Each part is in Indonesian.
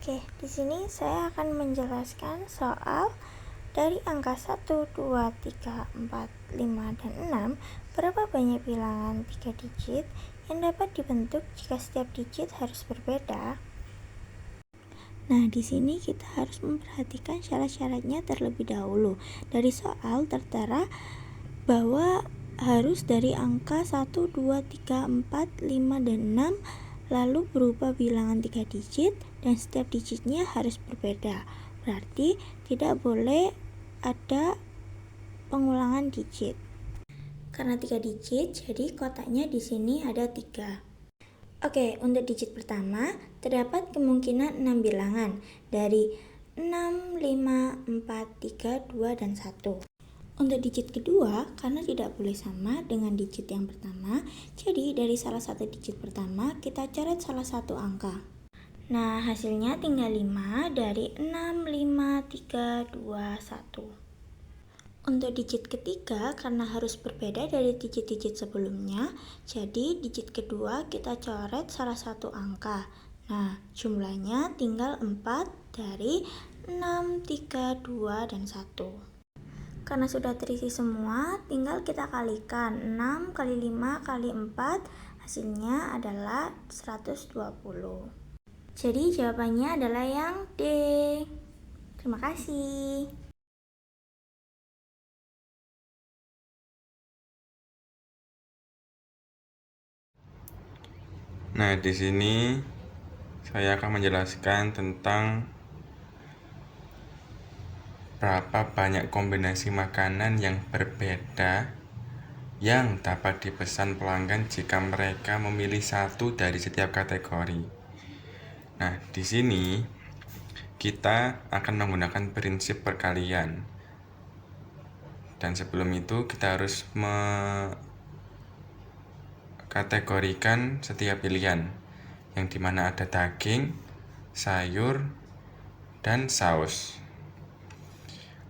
Oke, di sini saya akan menjelaskan soal dari angka 1, 2, 3, 4, 5, dan 6, berapa banyak bilangan 3 digit yang dapat dibentuk jika setiap digit harus berbeda. Nah, di sini kita harus memperhatikan syarat-syaratnya terlebih dahulu. Dari soal tertera bahwa harus dari angka 1, 2, 3, 4, 5, dan 6 lalu berupa bilangan 3 digit dan setiap digitnya harus berbeda. Berarti tidak boleh ada pengulangan digit. Karena 3 digit, jadi kotaknya di sini ada 3. Oke, untuk digit pertama terdapat kemungkinan 6 bilangan dari 6, 5, 4, 3, 2, dan 1. Untuk digit kedua, karena tidak boleh sama dengan digit yang pertama, jadi dari salah satu digit pertama kita coret salah satu angka. Nah, hasilnya tinggal 5 dari 6, 5, 3, 2, 1. Untuk digit ketiga, karena harus berbeda dari digit-digit sebelumnya, jadi digit kedua kita coret salah satu angka. Nah, jumlahnya tinggal 4 dari 6, 3, 2, dan 1. Karena sudah terisi semua, tinggal kita kalikan. 6 kali 5 kali 4, hasilnya adalah 120. Jadi jawabannya adalah yang D. Terima kasih. Nah, di sini saya akan menjelaskan tentang berapa banyak kombinasi makanan yang berbeda yang dapat dipesan pelanggan jika mereka memilih satu dari setiap kategori. Nah, di sini kita akan menggunakan prinsip perkalian. Dan sebelum itu kita harus mengkategorikan setiap pilihan, yang dimana ada daging, sayur, dan saus.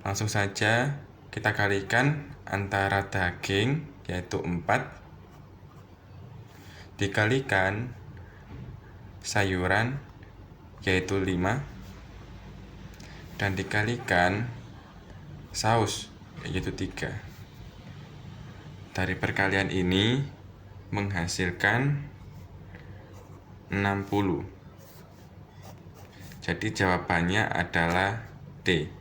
Langsung saja kita kalikan antara daging yaitu 4 dikalikan sayuran yaitu 5 dan dikalikan saus yaitu 3. Dari perkalian ini menghasilkan 60. Jadi jawabannya adalah D.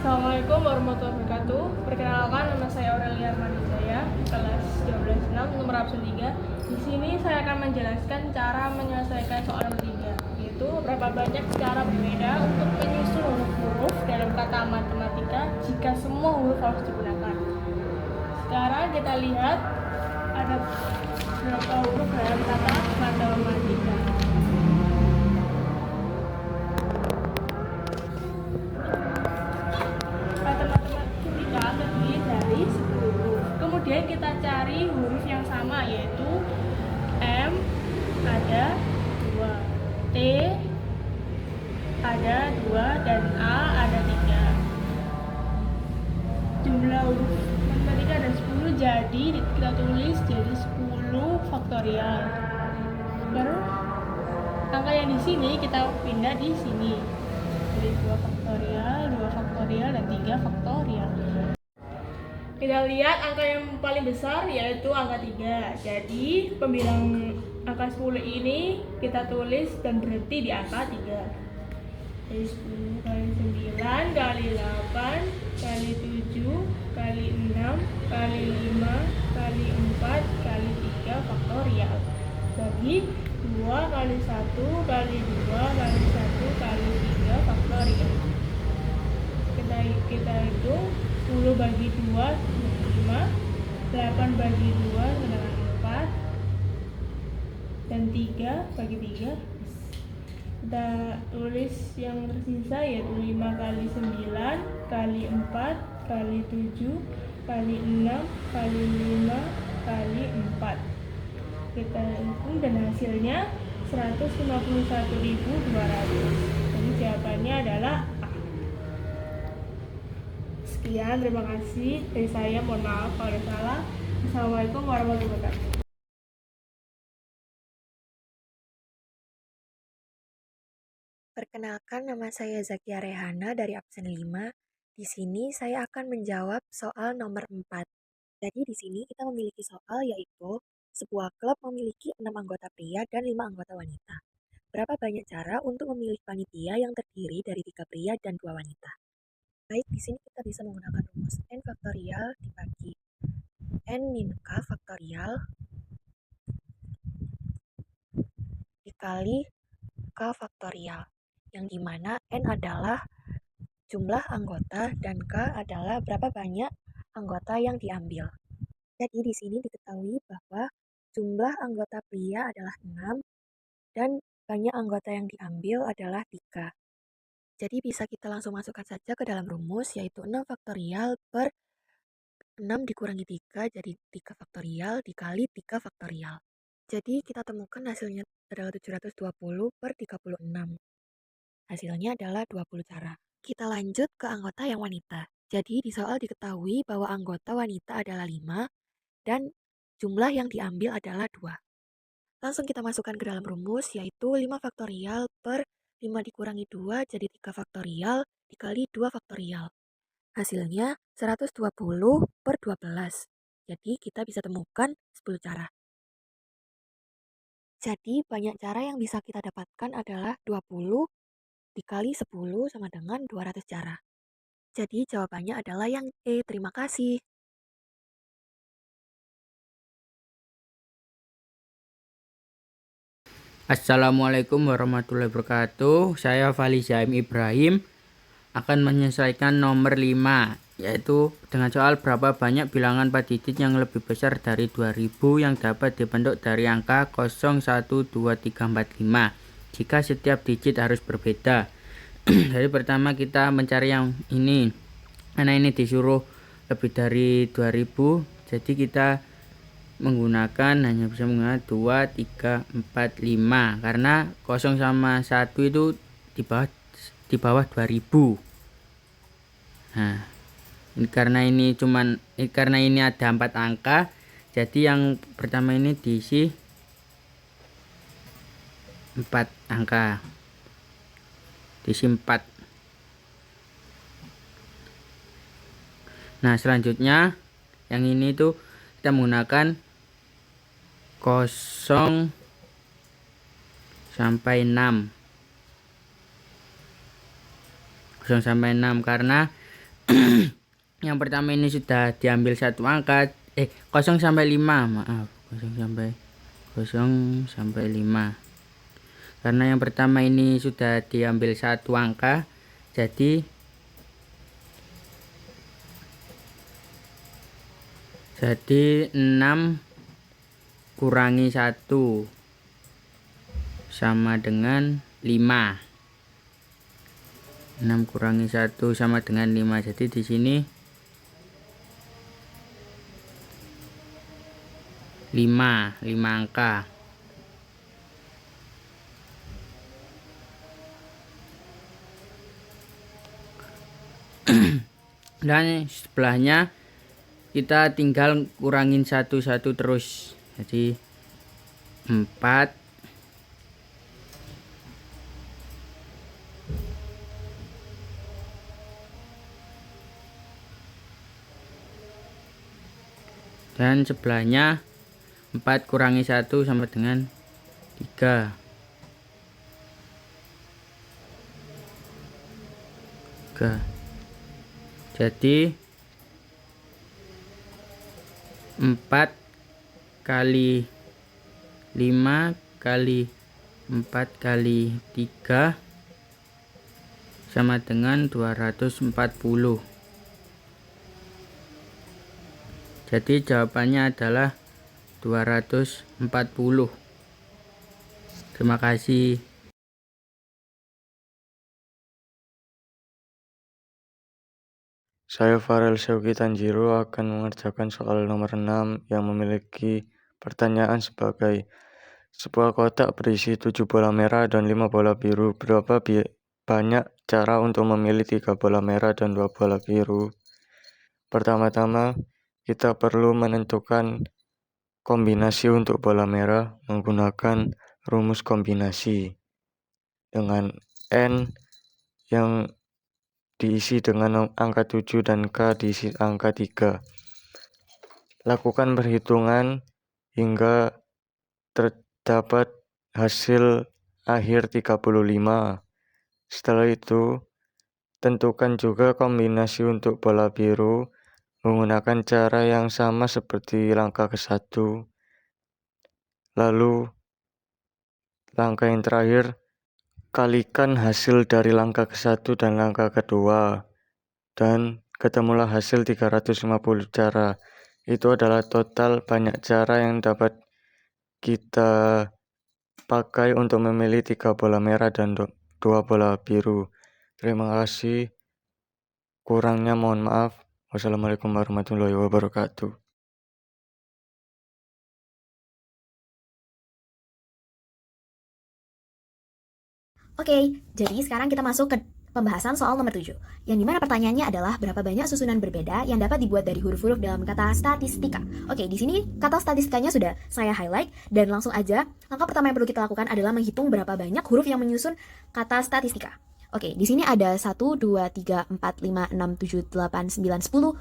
Assalamualaikum warahmatullahi wabarakatuh. Perkenalkan, nama saya Aurelia Armanijaya, kelas 12/6, nomor absen 3. Di sini saya akan menjelaskan cara menyelesaikan soal nomor 3, yaitu berapa banyak cara berbeda untuk menyusun huruf-huruf dalam kata matematika jika semua huruf harus digunakan. Sekarang kita lihat ada berapa huruf dalam kata matematika. Terdiri dari 10 huruf. Kemudian kita cari huruf yang sama, yaitu M ada 2, T ada 2, dan A ada 3. Jumlah huruf matematika ada 10, jadi kita tulis jadi 10 faktorial. Baru angka yang di sini kita pindah di sini. Jadi 2 faktorial, dan 3 faktorial. Kita lihat angka yang paling besar yaitu angka 3. Jadi pembilang angka 10 ini kita tulis dan berhenti di angka 3. Jadi 10 kali 9 kali 8 kali 7 kali 6 kali 5 kali 4 kali 3 faktorial. Bagi 2 kali 1 kali 2 kali 1 kali 3 faktorial. Kita hitung 10 bagi 2 5, 8 bagi 2 dengan 4, dan 3 bagi 3. Kita tulis yang tersisa yaitu 5 kali 9 kali 4 kali 7 kali 6 kali 5 kali 4. Kita hitung dan hasilnya 151.200. Jadi jawabannya adalah A. Sekian, terima kasih dari saya. Mohon maaf kalau ada salah. Assalamualaikum warahmatullahi wabarakatuh. Perkenalkan, nama saya Zakia Rehana dari absen 5. Di sini saya akan menjawab soal nomor 4. Jadi di sini kita memiliki soal yaitu sebuah klub memiliki 6 anggota pria dan 5 anggota wanita. Berapa banyak cara untuk memilih panitia yang terdiri dari 3 pria dan 2 wanita? Baik, di sini kita bisa menggunakan rumus n faktorial dibagi n min k faktorial dikali k faktorial, yang dimana n adalah jumlah anggota dan K adalah berapa banyak anggota yang diambil. Jadi di sini diketahui bahwa jumlah anggota pria adalah 6 dan banyak anggota yang diambil adalah 3. Jadi bisa kita langsung masukkan saja ke dalam rumus, yaitu 6 faktorial per 6 dikurangi 3, jadi 3 faktorial dikali 3 faktorial. Jadi kita temukan hasilnya adalah 720 per 36. Hasilnya adalah 20 cara. Kita lanjut ke anggota yang wanita. Jadi di soal diketahui bahwa anggota wanita adalah 5 dan jumlah yang diambil adalah 2. Langsung kita masukkan ke dalam rumus, yaitu 5 faktorial per 5 dikurangi 2 jadi 3 faktorial dikali 2 faktorial. Hasilnya 120 per 12. Jadi kita bisa temukan 10 cara. Jadi banyak cara yang bisa kita dapatkan adalah 20 dikali 10 sama dengan 200 cara. Jadi jawabannya adalah yang E. Terima kasih. Assalamualaikum warahmatullahi wabarakatuh. Saya Fali Zaim Ibrahim akan menyelesaikan nomor 5, yaitu dengan soal berapa banyak bilangan 4 digit yang lebih besar dari 2000 yang dapat dibentuk dari angka 0, 1, 2, 3, 4, 5 jika setiap digit harus berbeda. Jadi pertama kita mencari yang ini, karena ini disuruh lebih dari 2000, jadi kita hanya bisa menggunakan 2, 3, 4, 5 karena 0 sama 1 itu di bawah 2000. Nah, karena ini ada 4 angka, jadi yang pertama ini diisi 4 angka. Diisi 4. Nah, selanjutnya yang ini tuh kita menggunakan 0 sampai 6. 0 sampai 6 karena yang pertama ini sudah diambil satu angka 0 sampai 5, maaf, 0 sampai 5. Karena yang pertama ini sudah diambil satu angka, jadi 6 kurangi 1 sama dengan 5. 6 kurangi 1 sama dengan 5. Jadi di sini 5 angka. Dan sebelahnya kita tinggal kurangin satu-satu terus. Jadi 4 dan sebelahnya 4 kurangi 1 sama dengan 3. Jadi 4 kali 5 kali 4 kali 3 sama dengan 240. Jadi jawabannya adalah 240. Terima kasih. Saya Farel Syauki Tanjiro akan mengerjakan soal nomor 6 yang memiliki pertanyaan sebagai sebuah kotak berisi 7 bola merah dan 5 bola biru. Berapa banyak cara untuk memilih 3 bola merah dan 2 bola biru? Pertama-tama, kita perlu menentukan kombinasi untuk bola merah menggunakan rumus kombinasi dengan N yang diisi dengan angka 7 dan K diisi angka 3. Lakukan perhitungan hingga terdapat hasil akhir 35. Setelah itu, tentukan juga kombinasi untuk bola biru menggunakan cara yang sama seperti langkah ke-1. Lalu, langkah yang terakhir, kalikan hasil dari langkah ke-1 dan langkah kedua, dan ketemulah hasil 350 cara. Itu adalah total banyak cara yang dapat kita pakai untuk memilih 3 bola merah dan 2 bola biru. Terima kasih. Kurangnya mohon maaf. Wassalamualaikum warahmatullahi wabarakatuh. Oke, jadi sekarang kita masuk ke pembahasan soal nomor 7, yang dimana pertanyaannya adalah berapa banyak susunan berbeda yang dapat dibuat dari huruf-huruf dalam kata statistika. Oke, di sini kata statistikanya sudah saya highlight, dan langsung aja langkah pertama yang perlu kita lakukan adalah menghitung berapa banyak huruf yang menyusun kata statistika. Oke, di sini ada 1, 2, 3, 4, 5, 6, 7, 8, 9, 10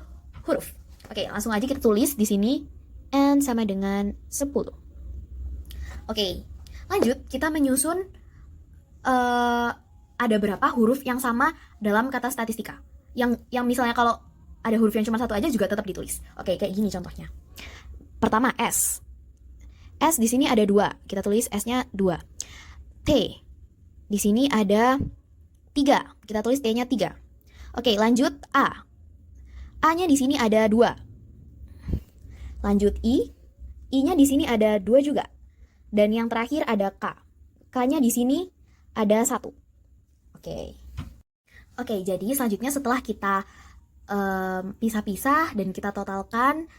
huruf. Oke, langsung aja kita tulis di sini N sama dengan 10. Oke, lanjut kita menyusun ada berapa huruf yang sama dalam kata statistika. Yang misalnya kalau ada huruf yang cuma satu aja juga tetap ditulis. Oke, kayak gini contohnya. Pertama, S. S di sini ada 2. Kita tulis S-nya 2. T. Di sini ada 3. Kita tulis T-nya 3. Oke, lanjut A. A-nya di sini ada 2. Lanjut I. I-nya di sini ada 2 juga. Dan yang terakhir ada K. K-nya di sini ada 1. Oke, jadi selanjutnya setelah kita pisah-pisah dan kita totalkan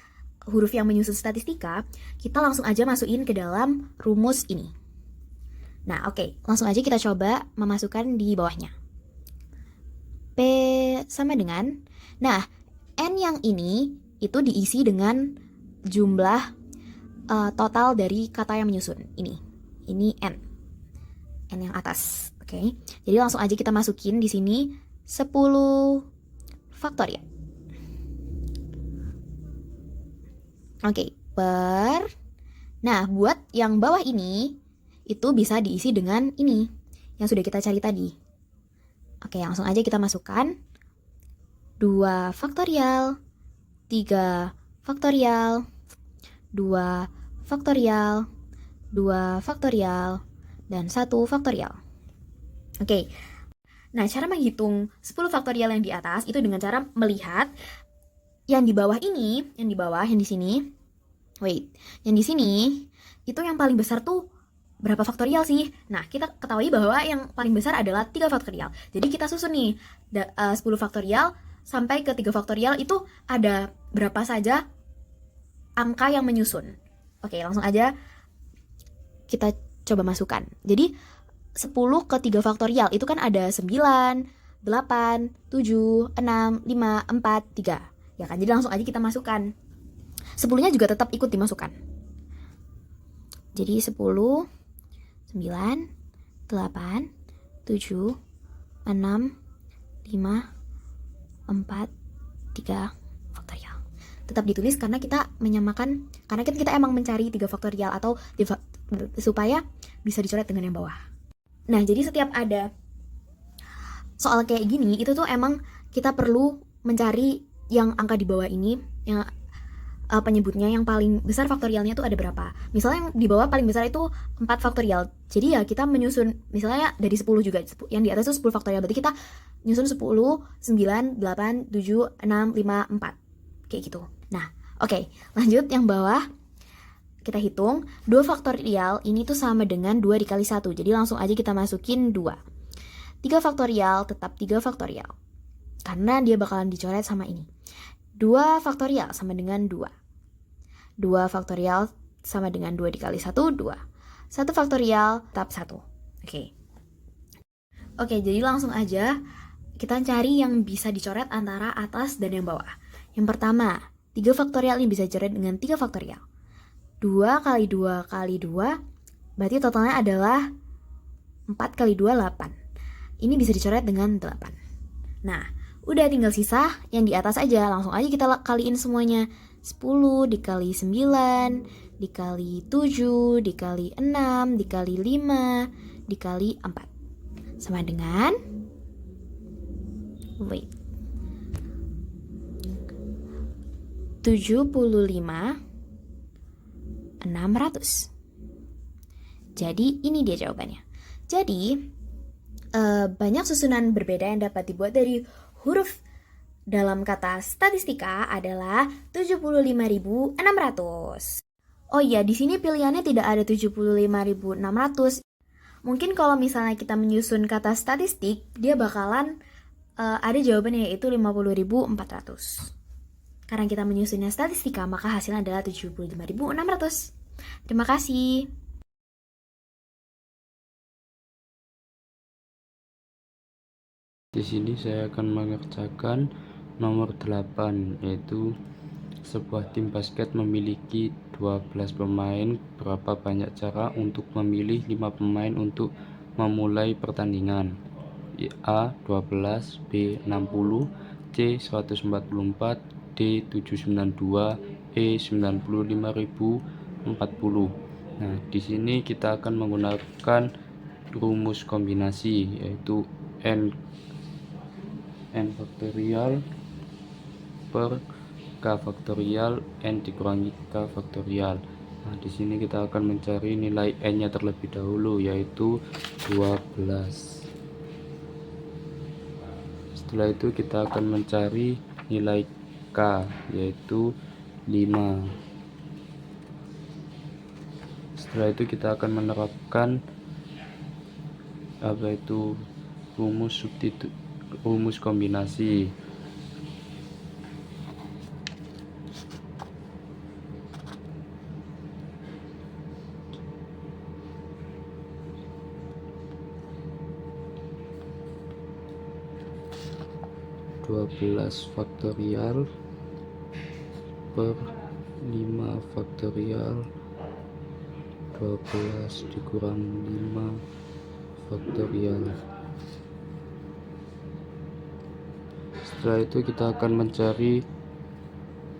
huruf yang menyusun statistika, kita langsung aja masukin ke dalam rumus ini. Nah, oke, langsung aja kita coba memasukkan di bawahnya. P sama dengan, nah, N yang ini itu diisi dengan jumlah total dari kata yang menyusun. Ini N yang atas. Oke, jadi langsung aja kita masukin di sini 10 faktorial. Oke, nah, buat yang bawah ini itu bisa diisi dengan ini yang sudah kita cari tadi. Oke, langsung aja kita masukkan 2 faktorial, 3 faktorial, 2 faktorial, 2 faktorial, dan 1 faktorial. Oke, nah cara menghitung 10 faktorial yang di atas itu dengan cara melihat yang di bawah ini, yang di sini, yang di sini, itu yang paling besar tuh berapa faktorial sih? Nah, kita ketahui bahwa yang paling besar adalah 3 faktorial. Jadi kita susun nih, 10 faktorial sampai ke 3 faktorial itu ada berapa saja angka yang menyusun. Oke, langsung aja kita coba masukkan. Jadi 10 ke 3 faktorial itu kan ada 9, 8, 7, 6, 5, 4, 3. Ya kan, jadi langsung aja kita masukkan. 10-nya juga tetap ikut dimasukkan. Jadi 10, 9, 8, 7, 6, 5, 4, 3 faktorial. Tetap ditulis karena kita menyamakan, karena kita emang mencari 3 faktorial atau supaya bisa dicoret dengan yang bawah. Nah, jadi setiap ada soal kayak gini, itu tuh emang kita perlu mencari yang angka di bawah ini, yang penyebutnya yang paling besar faktorialnya tuh ada berapa. Misalnya yang di bawah paling besar itu 4 faktorial. Jadi ya kita menyusun, misalnya dari 10 juga, yang di atas itu 10 faktorial. Berarti kita nyusun 10, 9, 8, 7, 6, 5, 4. Kayak gitu. Nah, oke, lanjut yang bawah. Kita hitung, 2 faktorial ini tuh sama dengan 2 dikali 1. Jadi langsung aja kita masukin 2. 3 faktorial tetap 3 faktorial. Karena dia bakalan dicoret sama ini. 2 faktorial sama dengan 2. 2 faktorial sama dengan 2 dikali 1, 2. 1 faktorial tetap 1. Oke, jadi langsung aja kita cari yang bisa dicoret antara atas dan yang bawah. Yang pertama, 3 faktorial ini bisa dicoret dengan 3 faktorial. 2 kali 2 kali 2, berarti totalnya adalah 4 kali 2, 8. Ini bisa dicoret dengan 8. Nah, udah tinggal sisa yang di atas aja. Langsung aja kita kaliin semuanya. 10 dikali 9, dikali 7, dikali 6, dikali 5, dikali 4. Sama dengan 75.600. Jadi ini dia jawabannya. Jadi banyak susunan berbeda yang dapat dibuat dari huruf dalam kata statistika adalah 75.600. Oh iya, di sini pilihannya tidak ada 75.600. Mungkin kalau misalnya kita menyusun kata statistik, dia bakalan ada jawabannya yaitu 50.400. Karena kita menyusunnya statistika, maka hasilnya adalah 75.600. Terima kasih. Di sini saya akan mengerjakan nomor 8, yaitu sebuah tim basket memiliki 12 pemain. Berapa banyak cara untuk memilih 5 pemain untuk memulai pertandingan? A. 12, B. 60, C. 144, D. 792, E. 95.040. Nah, di sini kita akan menggunakan rumus kombinasi, yaitu N faktorial per K faktorial N dikurangi K faktorial. Nah, di sini kita akan mencari nilai N-nya terlebih dahulu, yaitu 12. Setelah itu kita akan mencari nilai K, yaitu 5. Setelah itu kita akan menerapkan rumus kombinasi. faktorial per 5 faktorial 12 dikurang 5 faktorial. Setelah itu kita akan mencari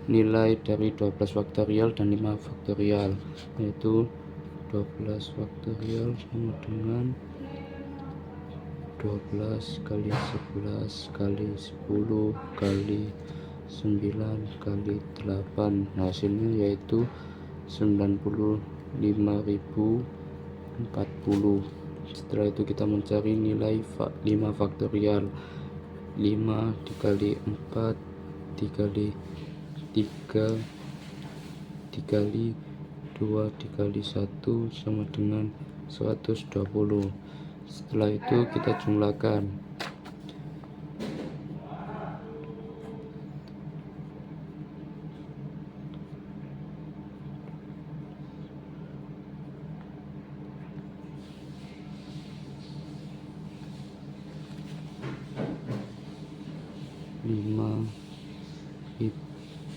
nilai dari 12 faktorial dan 5 faktorial, yaitu 12 faktorial sama dengan 12 kali 11 kali 10 kali 9 kali 8. Hasilnya yaitu 95.040. Setelah itu kita mencari nilai 5 faktorial. 5 dikali 4 dikali 3 dikali 2 dikali 1 sama dengan 120. Setelah itu kita jumlahkan.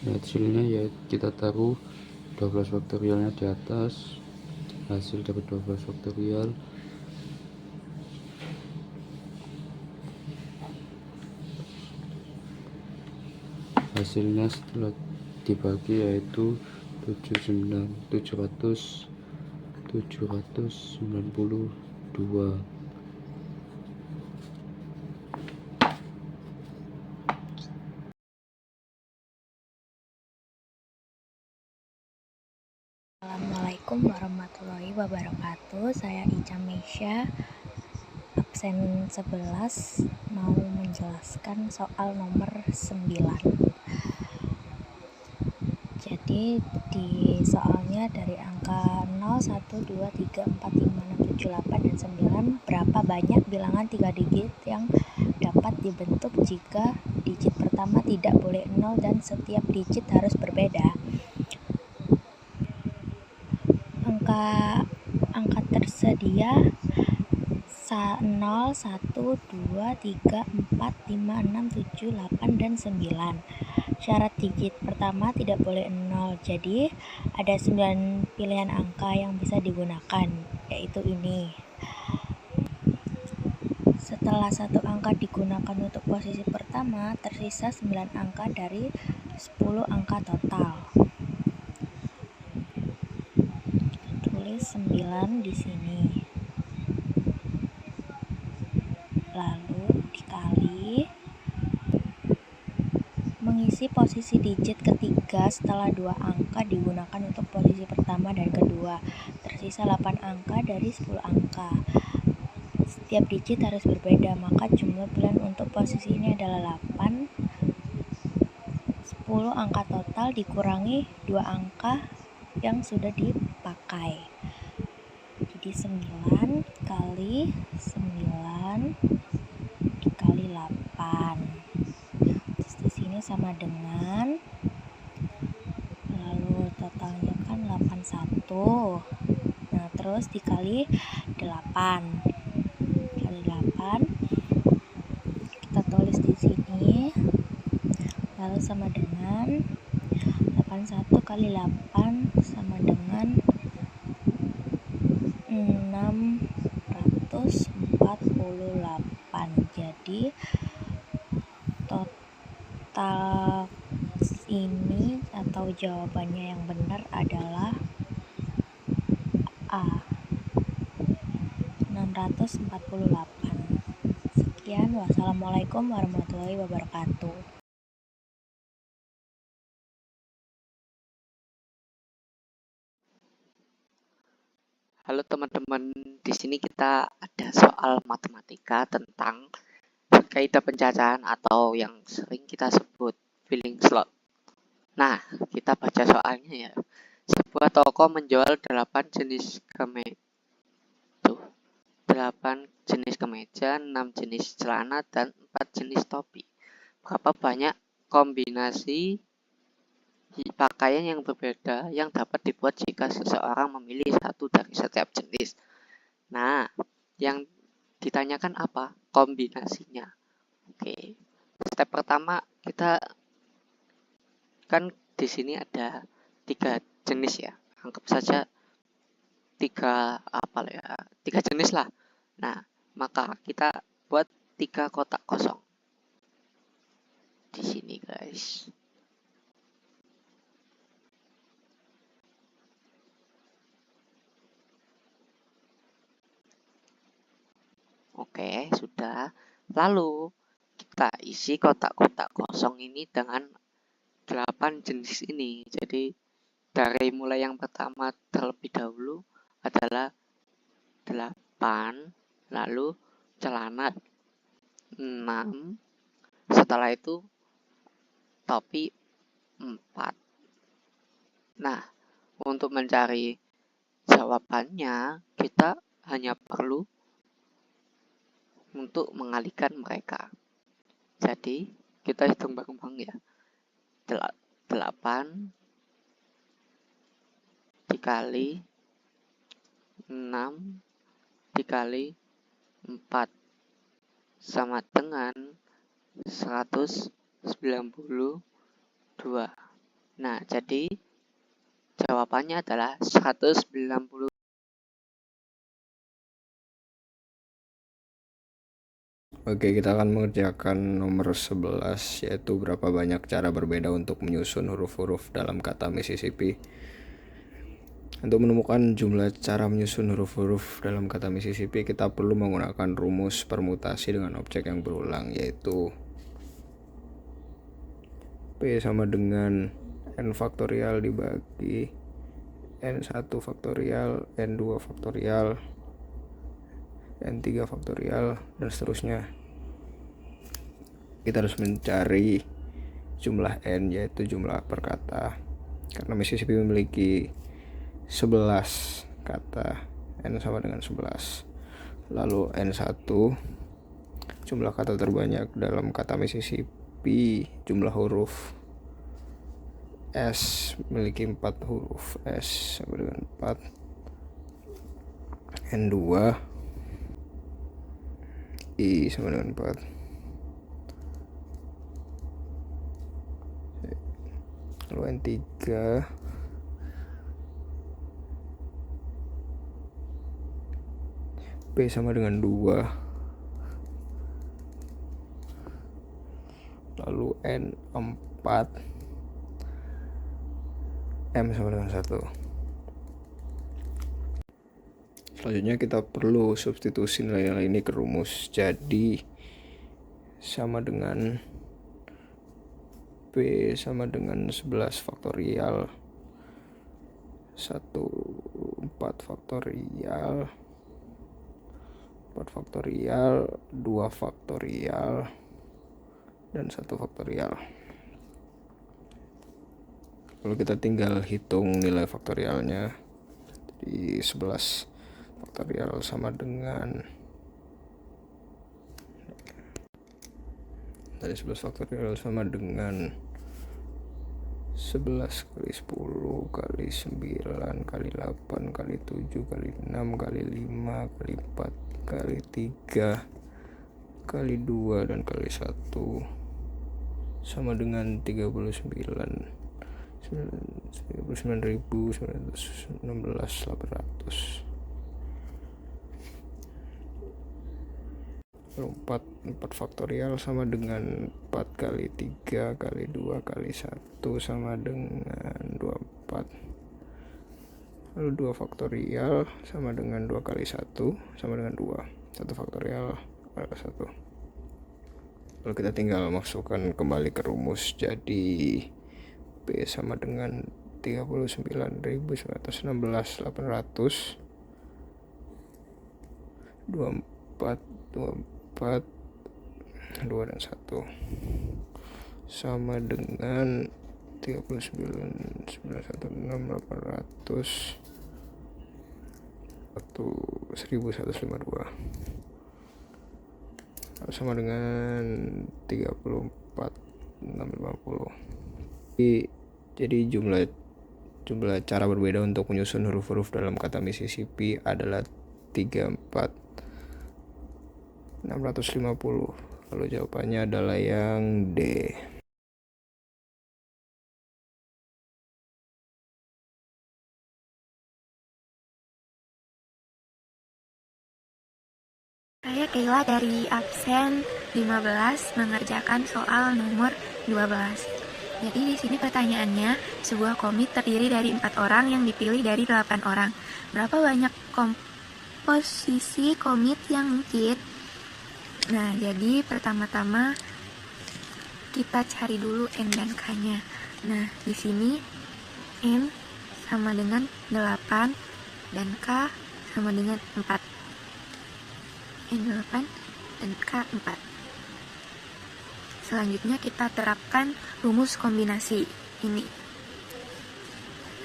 Hasilnya ya kita taruh 12 faktorialnya di atas. Hasil dari 12 faktorial hasilnya setelah dibagi yaitu 792. Assalamualaikum warahmatullahi wabarakatuh. Saya Ica Mesya, absen 11, mau menjelaskan soal nomor 9. Jadi di soalnya dari angka 0, 1, 2, 3, 4, 5, 6, 7, 8, dan 9, berapa banyak bilangan 3 digit yang dapat dibentuk jika digit pertama tidak boleh 0 dan setiap digit harus berbeda. Angka tersedia 1, 0, 1, 2, 3, 4, 5, 6, 7, 8, dan 9. Syarat digit pertama tidak boleh 0, jadi ada 9 pilihan angka yang bisa digunakan, yaitu ini. Setelah satu angka digunakan untuk posisi pertama, tersisa 9 angka dari 10 angka total. Tulis 9 di sini. Lalu dikali mengisi posisi digit ketiga setelah 2 angka digunakan untuk posisi pertama dan kedua. Tersisa 8 angka dari 10 angka. Setiap digit harus berbeda, maka jumlah pilihan untuk posisi ini adalah 8. 10 angka total dikurangi 2 angka yang sudah dipakai. Jadi 9 kali 9 dikali 8. Terus di sini sama dengan, lalu totalnya kan 81. Nah, terus dikali 8. Kali 8 kita tulis di sini. Lalu sama dengan 81 kali 8 sama dengan 648. Jadi total ini atau jawabannya yang benar adalah A, 648. Sekian, wassalamualaikum warahmatullahi wabarakatuh. Halo teman-teman, di sini kita ada soal matematika tentang kaidah pencacahan atau yang sering kita sebut filling slot. Nah, kita baca soalnya ya. Sebuah toko menjual 8 jenis kemeja, 6 jenis celana, dan 4 jenis topi. Berapa banyak kombinasi pakaian yang berbeda yang dapat dibuat jika seseorang memilih satu dari setiap jenis? Nah, yang ditanyakan apa? Kombinasinya. Oke. Step pertama, kita kan di sini ada 3 jenis ya. Anggap saja 3 jenis lah. Nah, maka kita buat 3 kotak kosong. Di sini, guys. Oke, sudah. Lalu kita isi kotak-kotak kosong ini dengan 8 jenis ini. Jadi dari mulai yang pertama terlebih dahulu adalah 8, lalu celana 6, setelah itu topi 4. Nah, untuk mencari jawabannya kita hanya perlu untuk mengalihkan mereka. Jadi kita hitung bareng-bareng ya. 8 dikali 6 dikali 4 sama dengan 192. Nah, jadi jawabannya adalah 190. Oke, kita akan mengerjakan nomor 11, yaitu berapa banyak cara berbeda untuk menyusun huruf-huruf dalam kata Mississippi. Untuk menemukan jumlah cara menyusun huruf-huruf dalam kata Mississippi, kita perlu menggunakan rumus permutasi dengan objek yang berulang, yaitu P sama dengan N faktorial dibagi N1 faktorial, N2 faktorial, N3 faktorial, dan seterusnya. Kita harus mencari jumlah N, yaitu jumlah per kata. Karena Mississippi memiliki 11 kata, N sama dengan 11. Lalu N1, jumlah kata terbanyak dalam kata Mississippi, jumlah huruf. S memiliki 4 huruf, S sama dengan 4. N2 I sama dengan 4. Lalu N3 P sama dengan 2. Lalu N4 M sama dengan 1. Selanjutnya kita perlu substitusi nilai-nilai ini ke rumus. Jadi sama dengan P sama dengan 11 faktorial 1 4 faktorial 4 faktorial 2 faktorial dan 1 faktorial. Lalu kita tinggal hitung nilai faktorialnya. Jadi 11 faktorial sama dengan 11 faktorial sama dengan 11 kali 10 kali 9 kali 8 kali 7 kali 6 kali 5 kali 4 kali 3 kali 2 dan kali 1 sama dengan 39.916.800. 4 faktorial sama dengan 4 kali 3 kali 2 kali 1 sama dengan 24. Lalu 2 faktorial sama dengan 2 kali 1 sama dengan 2. 1 faktorial kali 1. Lalu kita tinggal masukkan kembali ke rumus. Jadi P sama dengan 39.916.800. 24 2 dan 1 sama dengan 39.916.800 1.152 sama dengan 34.650. Jadi jumlah cara berbeda untuk menyusun huruf-huruf dalam kata Mississippi adalah 34.650. Lalu jawabannya adalah yang D. Saya Kayla dari absen 15 mengerjakan soal nomor 12. Jadi di sini pertanyaannya, sebuah komit terdiri dari 4 orang yang dipilih dari 8 orang. Berapa banyak komposisi komit yang mungkin? Nah, jadi pertama-tama kita cari dulu N dan K-nya. Nah, di sini N sama dengan 8 dan K sama dengan 4. N8 dan K4. Selanjutnya kita terapkan rumus kombinasi ini.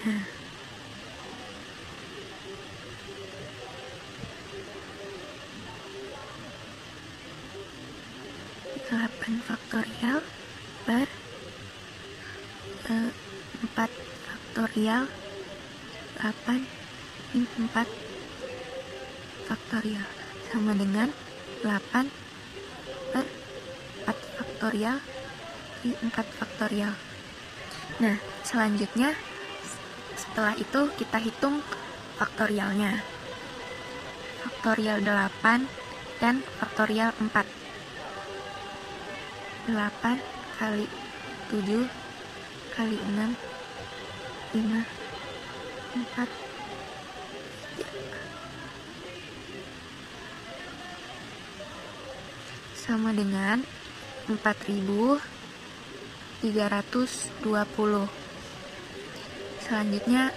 Nah, 8 faktorial per 4 faktorial 8 min 4 faktorial sama dengan 8 per 4 faktorial min 4 faktorial. Nah, selanjutnya setelah itu kita hitung faktorialnya. Faktorial 8 dan faktorial 4. 8 kali 7 kali 6 5 4 sama dengan 4.320. Selanjutnya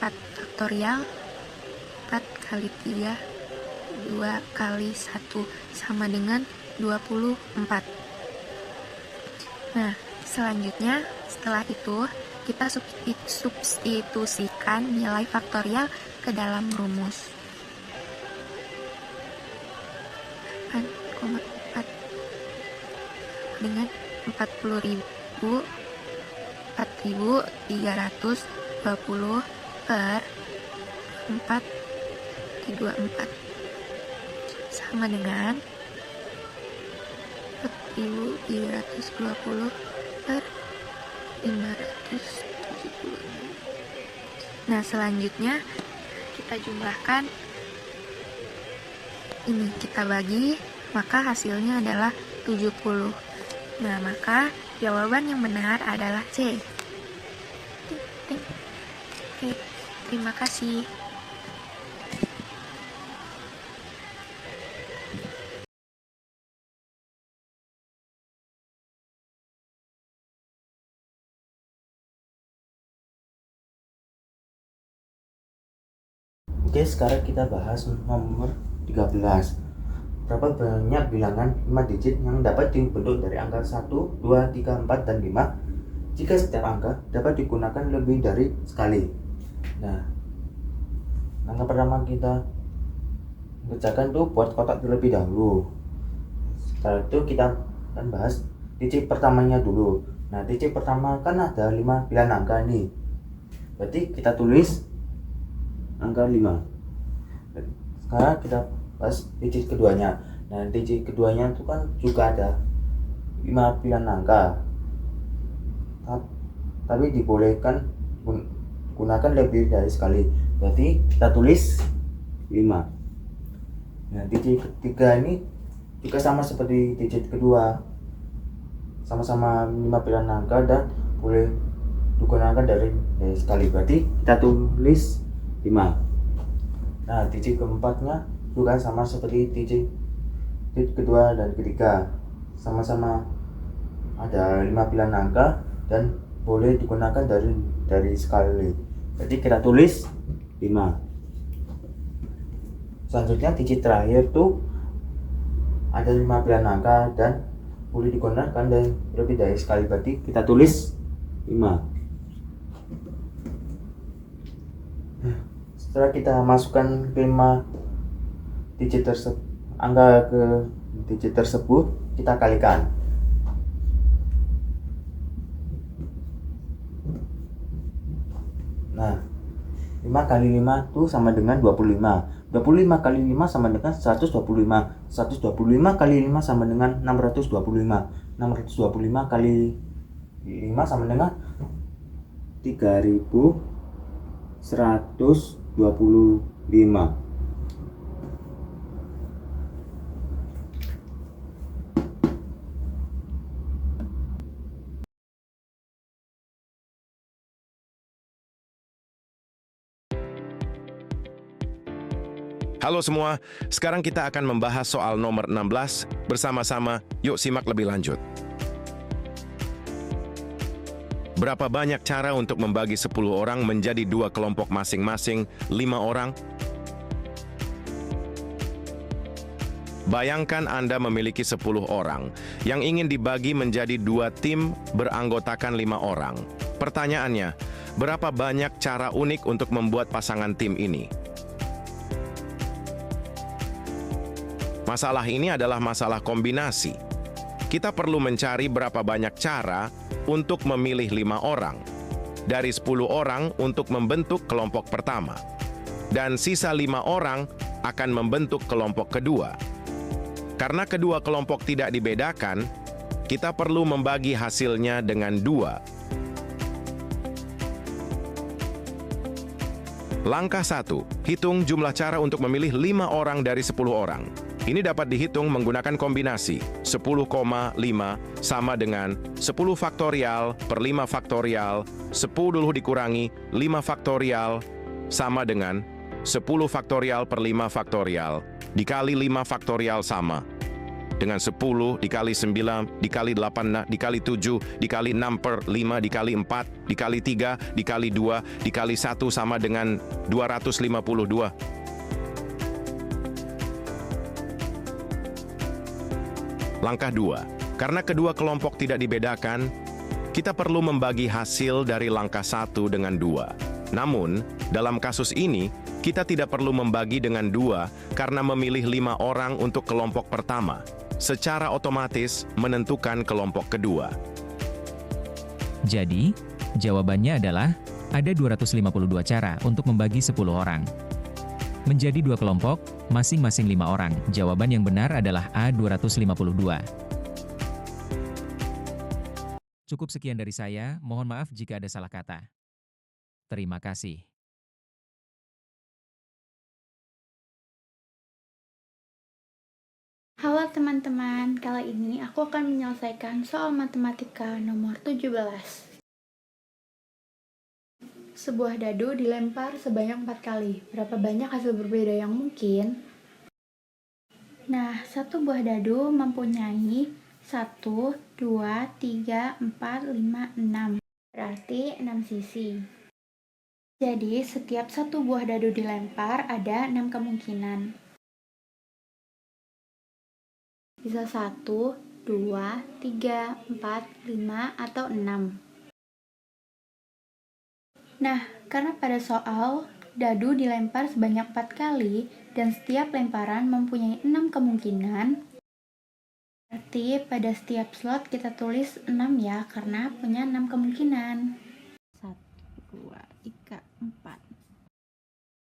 4 faktorial 4 kali 3 2 kali 1 sama dengan 24. Nah, selanjutnya setelah itu kita substitusikan nilai faktorial ke dalam rumus. 8,4 dengan 4.320 per 4 di 24 sama dengan 4.320 per 570. Nah, selanjutnya kita jumlahkan ini, kita bagi, maka hasilnya adalah 70. Nah, maka jawaban yang benar adalah C. Oke, terima kasih. Oke, sekarang kita bahas nomor 13. Berapa banyak bilangan 5 digit yang dapat dibentuk dari angka 1, 2, 3, 4, dan 5 jika setiap angka dapat digunakan lebih dari sekali. Nah, angka pertama kita kerjakan tuh buat kotak terlebih dahulu. Setelah itu kita akan bahas digit pertamanya dulu. Nah, digit pertama kan ada 5 pilihan angka nih. Berarti kita tulis angka 5. Sekarang kita bahas digit keduanya. Nah, digit keduanya itu kan juga ada 5 pilihan angka, tapi dibolehkan gunakan lebih dari sekali. Berarti kita tulis 5. Nah, digit ketiga ini juga sama seperti digit kedua, sama-sama 5 pilihan angka dan boleh digunakan dari sekali. Berarti kita tulis 5. Nah, digit keempatnya juga sama seperti digit kedua dan ketiga, sama-sama ada 5 pilihan angka dan boleh digunakan dari sekali. Jadi kita tulis 5. Selanjutnya digit terakhir tuh ada 5 pilihan angka dan boleh digunakan lebih dari sekali. Berarti kita tulis 5. Setelah kita masukkan ke 5 digit angka ke digit tersebut, kita kalikan. Nah, 5 kali 5 itu sama dengan 25. 25 kali 5 sama dengan 125. 125 kali 5 sama dengan 625. 625 kali 5 sama dengan 3125. Halo semua, sekarang kita akan membahas soal nomor 16 bersama-sama. Yuk simak lebih lanjut. Berapa banyak cara untuk membagi 10 orang menjadi 2 kelompok masing-masing 5 orang? Bayangkan Anda memiliki 10 orang yang ingin dibagi menjadi 2 tim beranggotakan 5 orang. Pertanyaannya, berapa banyak cara unik untuk membuat pasangan tim ini? Masalah ini adalah masalah kombinasi. Kita perlu mencari berapa banyak cara untuk memilih 5 orang dari 10 orang untuk membentuk kelompok pertama, dan sisa 5 orang akan membentuk kelompok kedua. Karena kedua kelompok tidak dibedakan, kita perlu membagi hasilnya dengan 2. Langkah 1. Hitung jumlah cara untuk memilih 5 orang dari 10 orang. Ini dapat dihitung menggunakan kombinasi 10,5 sama dengan 10 faktorial per 5 faktorial, 10 dikurangi 5 faktorial sama dengan 10 faktorial per 5 faktorial dikali 5 faktorial sama dengan 10 dikali 9 dikali 8 dikali 7 dikali 6 per 5 dikali 4 dikali 3 dikali 2 dikali 1 sama dengan 252. Langkah 2. Karena kedua kelompok tidak dibedakan, kita perlu membagi hasil dari langkah 1 dengan 2. Namun, dalam kasus ini, kita tidak perlu membagi dengan 2 karena memilih 5 orang untuk kelompok pertama, secara otomatis menentukan kelompok kedua. Jadi, jawabannya adalah ada 252 cara untuk membagi 10 orang menjadi 2 kelompok masing-masing 5 orang. Jawaban yang benar adalah A 252. Cukup sekian dari saya, mohon maaf jika ada salah kata. Terima kasih. Halo teman-teman, kali ini aku akan menyelesaikan soal matematika nomor 17. Sebuah dadu dilempar sebanyak 4 kali. Berapa banyak hasil berbeda yang mungkin? Nah, satu buah dadu mempunyai 1, 2, 3, 4, 5, 6. Berarti 6 sisi. Jadi, setiap satu buah dadu dilempar ada 6 kemungkinan. Bisa 1, 2, 3, 4, 5, atau 6. Nah, karena pada soal dadu dilempar sebanyak 4 kali dan setiap lemparan mempunyai 6 kemungkinan, berarti pada setiap slot kita tulis 6 ya, karena punya 6 kemungkinan. 1, 2, 3, 4.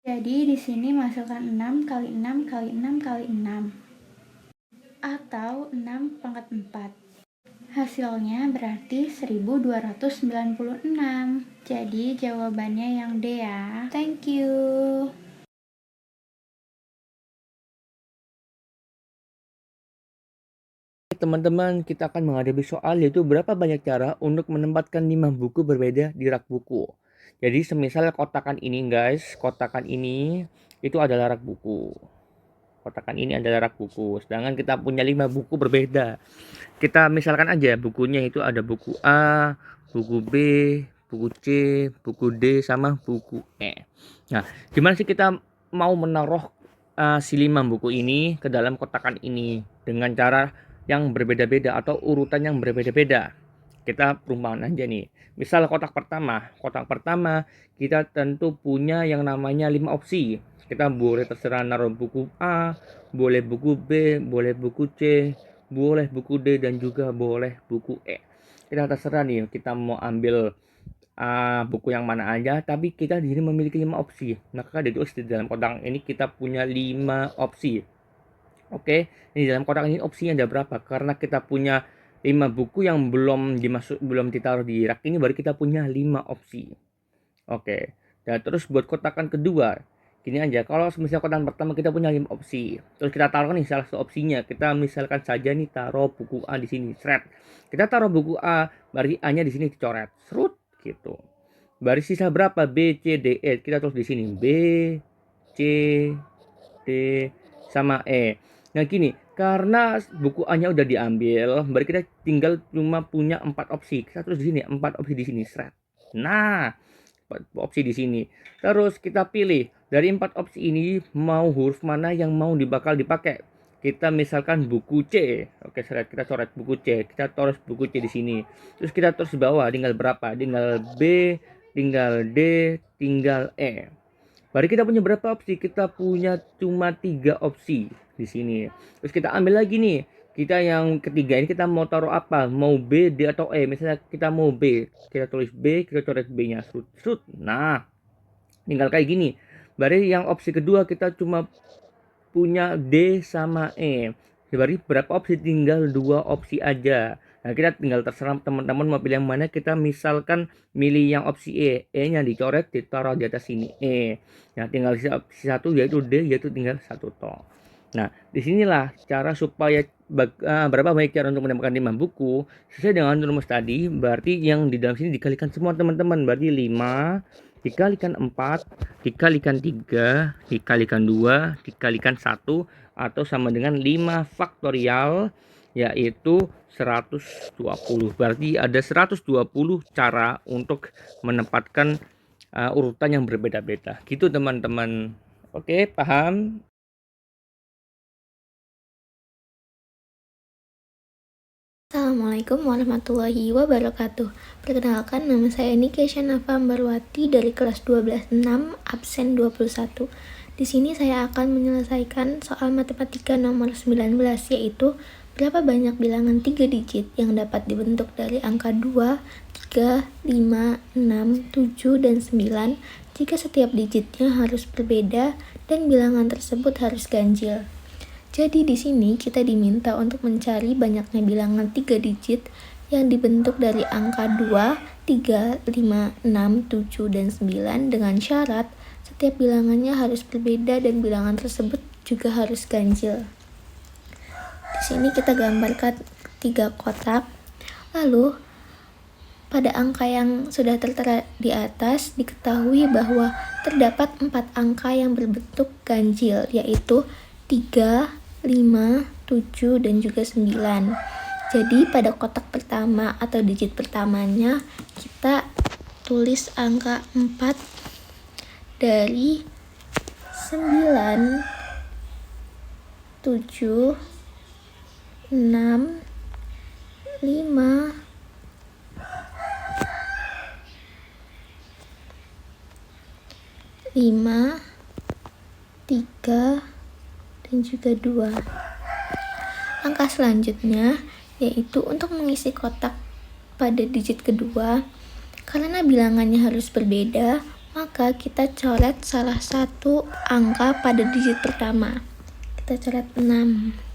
Jadi di sini menghasilkan 6 kali 6 kali 6 kali 6. Atau 6 pangkat 4. Hasilnya berarti 1296. Jadi jawabannya yang D ya. Thank you. Teman-teman, kita akan menghadapi soal yaitu berapa banyak cara untuk menempatkan 5 buku berbeda di rak buku. Jadi semisal kotakan ini guys, kotakan ini itu adalah rak buku. Kotakan ini adalah rak buku, sedangkan kita punya 5 buku berbeda. Kita misalkan aja bukunya itu ada buku A, buku B, buku C, buku D, sama buku E. Nah, gimana sih kita mau menaruh si 5 buku ini ke dalam kotakan ini dengan cara yang berbeda-beda atau urutan yang berbeda-beda? Kita perumpamaan aja nih. Misal kotak pertama kita tentu punya yang namanya 5 opsi. Kita boleh terserah naruh buku A, boleh buku B, boleh buku C, boleh buku D, dan juga boleh buku E. Kita terserah nih, kita mau ambil buku yang mana aja, tapi kita di sini memiliki 5 opsi. Maka ditulis di dalam kotak ini kita punya 5 opsi. Oke, di dalam kotak ini opsinya ada berapa? Karena kita punya 5 buku yang belum ditaruh di rak ini, baru kita punya 5 opsi. Oke. Dan terus buat kotakan kedua, gini aja, kalau misalnya kotakan pertama kita punya 5 opsi, terus kita taruh nih salah satu opsinya, kita misalkan saja nih taruh buku A di sini, seret. Kita taruh buku A, berarti A-nya di sini dicoret, serut gitu. Baris sisa berapa? B, C, D, E. Kita tulis di sini B, C, D, sama E. Nah gini, karena buku A-nya udah diambil, berarti kita tinggal cuma punya 4 opsi. Kita tulis di sini 4 opsi di sini, seret. Nah, 4 opsi di sini. Terus kita pilih dari 4 opsi ini mau huruf mana yang mau bakal dipakai. Kita misalkan buku C. Oke, seret, kita coret buku C. Kita tulis buku C di sini. Terus kita tulis di bawah tinggal berapa? Tinggal B, tinggal D, tinggal E. Baru kita punya berapa opsi? Kita punya cuma 3 opsi di sini. Terus kita ambil lagi nih. Kita yang ketiga ini kita mau taruh apa? Mau B, D, atau E? Misalnya kita mau B. Kita tulis B, kita coret B-nya. Serut. Nah, tinggal kayak gini. Baru yang opsi kedua kita cuma punya D sama E. Berarti berapa opsi? Tinggal 2 opsi aja. Nah, kita tinggal terserah teman-teman mau pilih yang mana. Kita misalkan milih yang opsi E. E-nya dicoret, ditaruh di atas sini E. Nah, tinggal sisa opsi 1 yaitu D, yaitu tinggal 1 toh. Nah, disinilah cara supaya berapa banyak cara untuk mendapatkan 5 buku sesuai dengan rumus tadi. Berarti yang di dalam sini dikalikan semua teman-teman. Berarti 5 dikalikan 4 dikalikan 3 dikalikan 2 dikalikan 1 atau sama dengan 5 faktorial, yaitu 120. Berarti ada 120 cara untuk menempatkan urutan yang berbeda-beda. Gitu teman-teman. Oke, paham? Assalamualaikum warahmatullahi wabarakatuh. Perkenalkan, nama saya Nikesha Nafa Ambarwati dari kelas 12-6 absen 21. Di sini saya akan menyelesaikan soal matematika nomor 19, yaitu berapa banyak bilangan 3 digit yang dapat dibentuk dari angka 2, 3, 5, 6, 7, dan 9 jika setiap digitnya harus berbeda dan bilangan tersebut harus ganjil. Jadi di sini kita diminta untuk mencari banyaknya bilangan 3 digit yang dibentuk dari angka 2, 3, 5, 6, 7, dan 9 dengan syarat setiap bilangannya harus berbeda dan bilangan tersebut juga harus ganjil. Di sini kita gambarkan 3 kotak. Lalu pada angka yang sudah tertera di atas diketahui bahwa terdapat 4 angka yang berbentuk ganjil, yaitu 3, 5, 7, dan juga 9. Jadi pada kotak pertama atau digit pertamanya kita tulis angka 4 dari 9, 7, 6, 5, 3, dan juga 2. Langkah selanjutnya yaitu untuk mengisi kotak pada digit kedua. Karena bilangannya harus berbeda, maka kita coret salah satu angka pada digit pertama. Kita coret 6.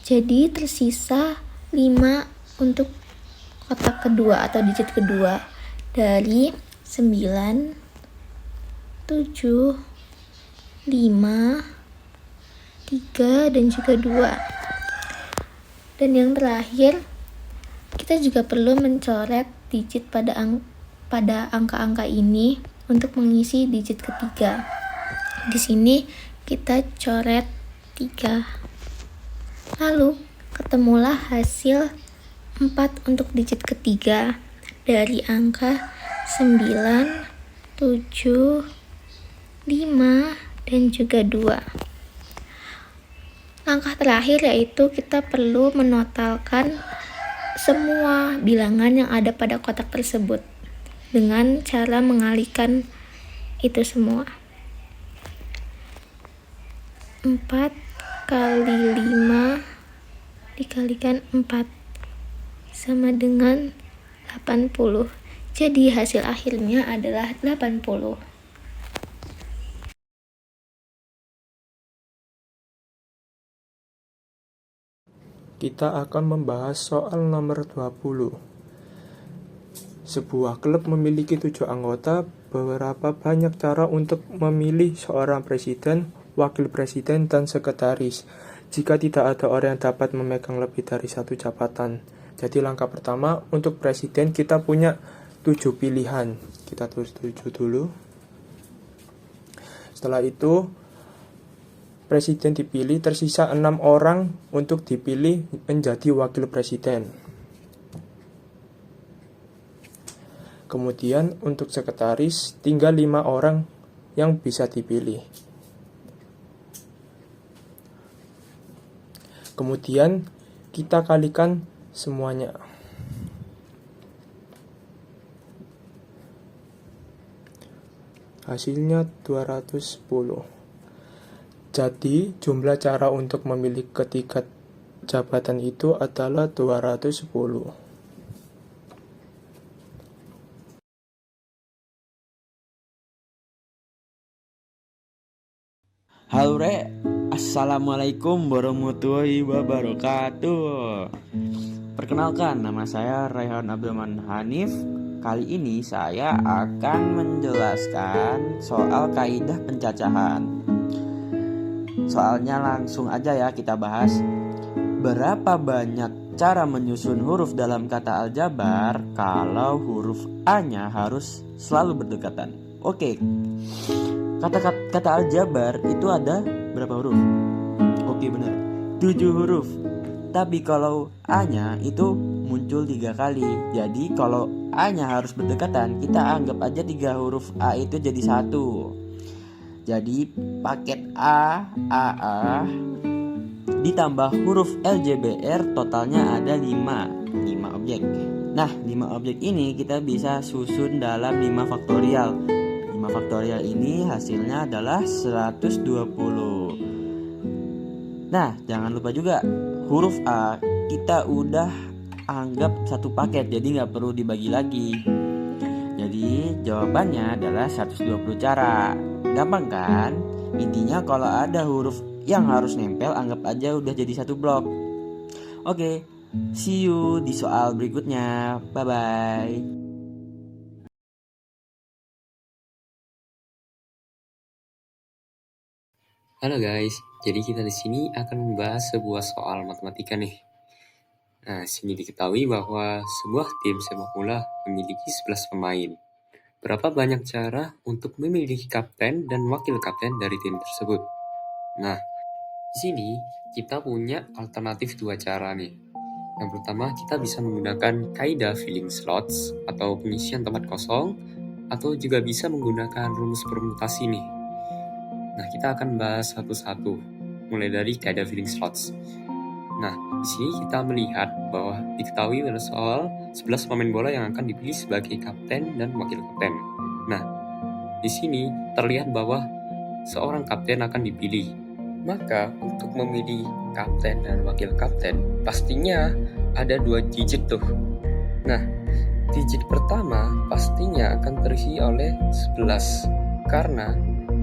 Jadi tersisa 5 untuk kotak kedua atau digit kedua dari 9, 7, 5, 3, dan juga 2. Dan yang terakhir, kita juga perlu mencoret digit pada angka-angka ini untuk mengisi digit ketiga. Di sini kita coret 3. Lalu ketemulah hasil 4 untuk digit ketiga dari angka 9, 7, 5, dan juga 2. Langkah terakhir yaitu kita perlu menotalkan semua bilangan yang ada pada kotak tersebut dengan cara mengalihkan itu semua. 4 kali 5 dikalikan 4 sama dengan 80. Jadi hasil akhirnya adalah 80. Kita akan membahas soal nomor 20. Sebuah klub memiliki 7 anggota. Berapa banyak cara untuk memilih seorang presiden, wakil presiden, dan sekretaris jika tidak ada orang yang dapat memegang lebih dari satu jabatan? Jadi langkah pertama, untuk presiden kita punya 7 pilihan. Kita tulis 7 dulu. Setelah itu presiden dipilih, tersisa 6 orang untuk dipilih menjadi wakil presiden. Kemudian untuk sekretaris tinggal 5 orang yang bisa dipilih. Kemudian kita kalikan semuanya. Hasilnya 210. Jadi, jumlah cara untuk memilih ketiga jabatan itu adalah 210. Halo Re, Assalamualaikum warahmatullahi wabarakatuh. Perkenalkan, nama saya Raihan Abdurrahman Hanif. Kali ini saya akan menjelaskan soal kaidah pencacahan. Soalnya langsung aja ya kita bahas. Berapa banyak cara menyusun huruf dalam kata aljabar kalau huruf A-nya harus selalu berdekatan? Oke. Kata aljabar itu ada berapa huruf? Oke, benar. 7 huruf. Tapi kalau A-nya itu muncul 3 kali. Jadi kalau A-nya harus berdekatan, kita anggap aja 3 huruf A itu jadi 1. Jadi paket A ditambah huruf LJBR totalnya ada 5 objek. Nah, 5 objek ini kita bisa susun dalam 5 faktorial. 5 faktorial ini hasilnya adalah 120. Nah, jangan lupa juga huruf A kita udah anggap satu paket, jadi nggak perlu dibagi lagi. Jadi jawabannya adalah 120 cara. Gampang kan? Intinya kalau ada huruf yang harus nempel, anggap aja udah jadi satu blok. Oke, see you di soal berikutnya. Bye-bye. Halo guys, jadi kita di sini akan membahas sebuah soal matematika nih. Nah, sini diketahui bahwa sebuah tim sepak bola memiliki 11 pemain. Berapa banyak cara untuk memilih kapten dan wakil kapten dari tim tersebut? Nah, di sini kita punya alternatif dua cara nih. Yang pertama, kita bisa menggunakan kaidah filling slots atau pengisian tempat kosong, atau juga bisa menggunakan rumus permutasi nih. Nah, kita akan bahas satu-satu, mulai dari kaidah filling slots. Nah, di sini kita melihat bahwa diketahui pada soal 11 pemain bola yang akan dipilih sebagai kapten dan wakil kapten. Nah, di sini terlihat bahwa seorang kapten akan dipilih. Maka untuk memilih kapten dan wakil kapten, pastinya ada 2 digit tuh. Nah, digit pertama pastinya akan terisi oleh 11, karena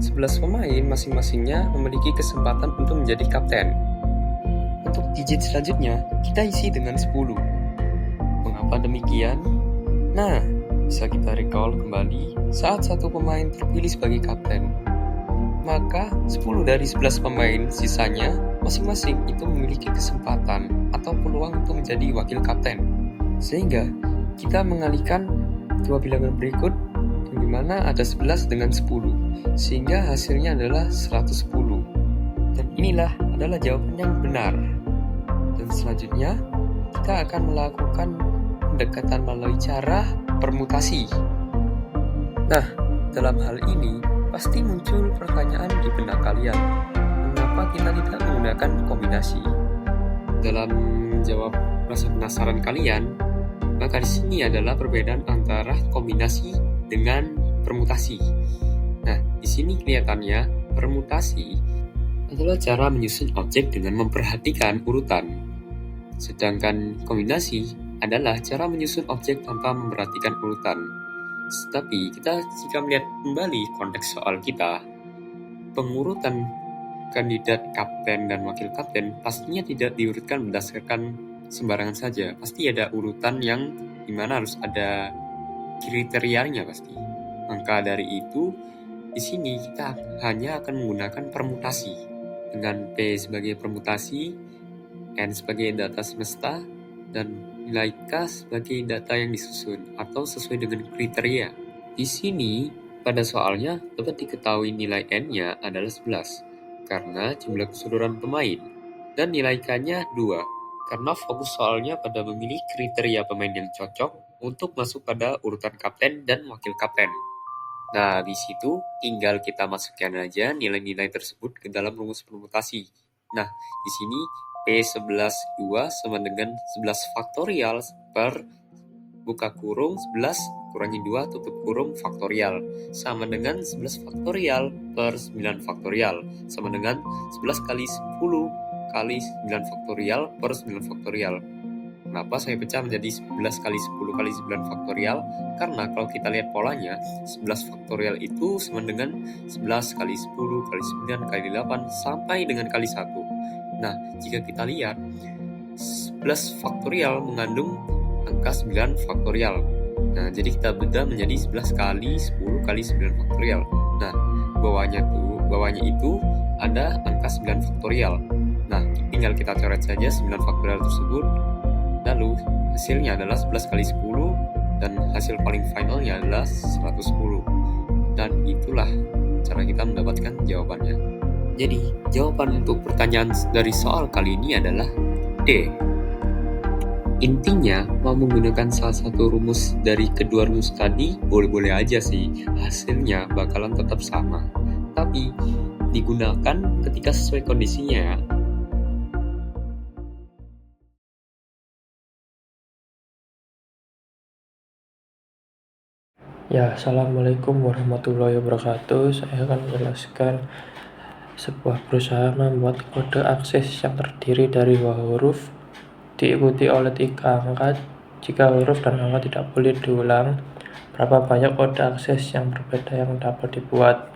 11 pemain masing-masingnya memiliki kesempatan untuk menjadi kapten. Untuk digit selanjutnya, kita isi dengan 10. Mengapa demikian? Nah, bisa kita recall kembali saat satu pemain terpilih sebagai kapten. Maka 10 dari 11 pemain sisanya masing-masing itu memiliki kesempatan atau peluang untuk menjadi wakil kapten. Sehingga kita mengalihkan dua bilangan berikut yang dimana ada 11 dengan 10. Sehingga hasilnya adalah 110. Dan inilah adalah jawaban yang benar. Dan selanjutnya, kita akan melakukan pendekatan melalui cara permutasi. Nah, dalam hal ini, pasti muncul pertanyaan di benak kalian. Mengapa kita tidak menggunakan kombinasi? Dalam menjawab rasa penasaran kalian, maka di sini adalah perbedaan antara kombinasi dengan permutasi. Nah, di sini kelihatannya permutasi adalah cara menyusun objek dengan memperhatikan urutan. Sedangkan kombinasi adalah cara menyusun objek tanpa memperhatikan urutan. Tetapi jika melihat kembali konteks soal kita, pengurutan kandidat kapten dan wakil kapten pastinya tidak diurutkan berdasarkan sembarangan saja. Pasti ada urutan yang dimana harus ada kriterianya pasti. Maka dari itu, di sini kita hanya akan menggunakan permutasi. Dengan P sebagai permutasi, N sebagai data semesta, dan nilai K sebagai data yang disusun atau sesuai dengan kriteria. Di sini, pada soalnya dapat diketahui nilai N-nya adalah 11 karena jumlah keseluruhan pemain, dan nilai K-nya 2 karena fokus soalnya pada memilih kriteria pemain yang cocok untuk masuk pada urutan kapten dan wakil kapten. Nah, di situ tinggal kita masukkan aja nilai-nilai tersebut ke dalam rumus permutasi. Nah, di sini P11 2 sama dengan 11 faktorial per buka kurung 11 kurangi 2 tutup kurung faktorial sama dengan 11 faktorial per 9 faktorial sama dengan 11 kali 10 kali 9 faktorial per 9 faktorial. Kenapa saya pecah menjadi 11 kali 10 kali 9 faktorial? Karena kalau kita lihat polanya, 11 faktorial itu sama dengan 11 kali 10 kali 9 kali 8 sampai dengan kali 1. Nah, jika kita lihat, 11 faktorial mengandung angka 9 faktorial. Nah, jadi kita bedah menjadi 11 kali 10 kali 9 faktorial. Nah, bawahnya itu ada angka 9 faktorial. Nah, tinggal kita coret saja 9 faktorial tersebut. Lalu hasilnya adalah 11 kali 10 dan hasil paling finalnya adalah 110. Dan itulah cara kita mendapatkan jawabannya. Jadi, jawaban untuk pertanyaan dari soal kali ini adalah D. Intinya, mau menggunakan salah satu rumus dari kedua rumus tadi, boleh-boleh aja sih. Hasilnya bakalan tetap sama. Tapi, digunakan ketika sesuai kondisinya ya. Ya, assalamualaikum warahmatullahi wabarakatuh. Saya akan menjelaskan Sebuah perusahaan membuat kode akses yang terdiri dari 2 huruf diikuti oleh 3 angka. Jika huruf dan angka tidak boleh diulang, berapa banyak kode akses yang berbeda yang dapat dibuat?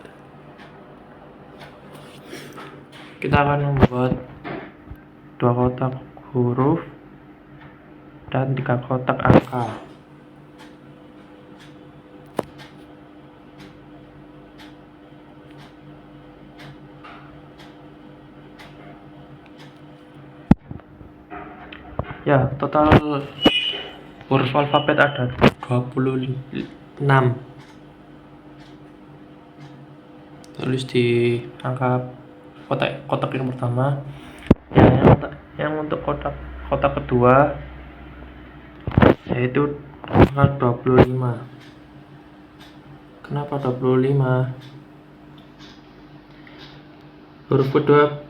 Kita akan membuat 2 kotak huruf dan 3 kotak angka. Ya, total huruf alfabet ada 26. Tulis di angka kotak yang pertama. Yang untuk kotak kedua yaitu angka 25. Kenapa 25? Huruf kedua